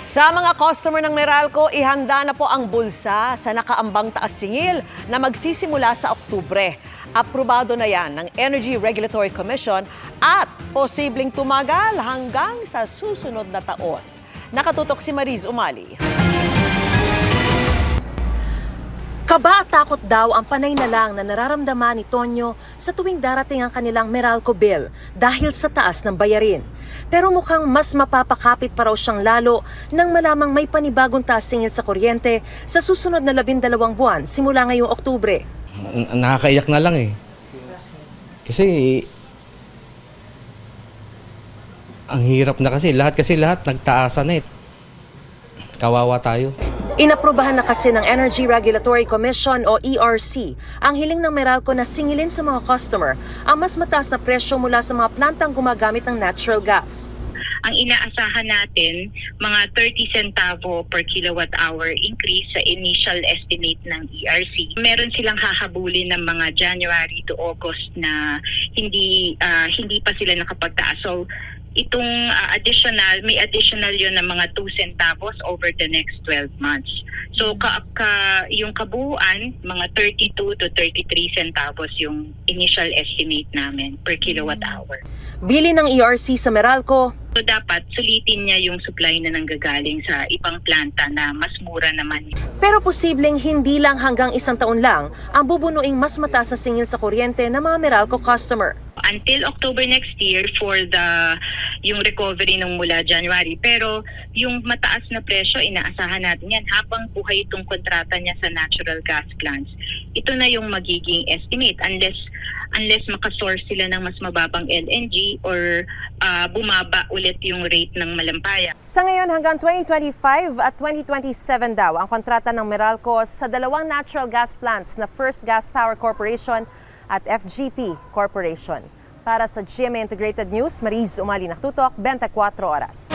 Sa mga customer ng Meralco, ihanda na po ang bulsa sa nakaambang taas singil na magsisimula sa Oktubre. Aprobado na yan ng Energy Regulatory Commission at posibleng tumagal hanggang sa susunod na taon. Nakatutok si Mariz Umali. Kaba at takot daw ang panay na lang na nararamdaman ni Tonyo sa tuwing darating ang kanilang Meralco bill dahil sa taas ng bayarin. Pero mukhang mas mapapakapit pa raw siyang lalo nang malamang may panibagong taas singil sa kuryente sa susunod na 12 buwan simula ngayong Oktubre. Nakakaiyak na lang eh. Kasi ang hirap na kasi lahat nagtaasa na eh. Kawawa tayo. Inaprubahan na kasi ng Energy Regulatory Commission o ERC ang hiling ng Meralco na singilin sa mga customer ang mas mataas na presyo mula sa mga plantang gumagamit ng natural gas. Ang inaasahan natin, mga 30 centavo per kilowatt hour increase sa initial estimate ng ERC. Meron silang hahabulin ng mga January to August na hindi pa sila nakapagtaas. So itong may additional yun ng mga 2 centavos over the next 12 months. So yung kabuuan, mga 32 to 33 centavos yung initial estimate namin per kilowatt hour. Bili ng ERC sa Meralco. So dapat sulitin niya yung supply na nanggagaling sa ibang planta na mas mura naman. Pero posibleng hindi lang hanggang 1 taon lang ang bubunuing mas mataas na singil sa kuryente ng mga Meralco customer. Until October next year for yung recovery nung mula January. Pero yung mataas na presyo, inaasahan natin yan habang buhay itong kontrata niya sa natural gas plants. Ito na yung magiging estimate unless makasource sila ng mas mababang LNG or bumaba ulit yung rate ng malampaya. Sa ngayon hanggang 2025 at 2027 daw ang kontrata ng Meralco sa dalawang natural gas plants na First Gas Power Corporation at FGP Corporation. Para sa GMA Integrated News, Mariz Umali, Naktutok, 24 Oras.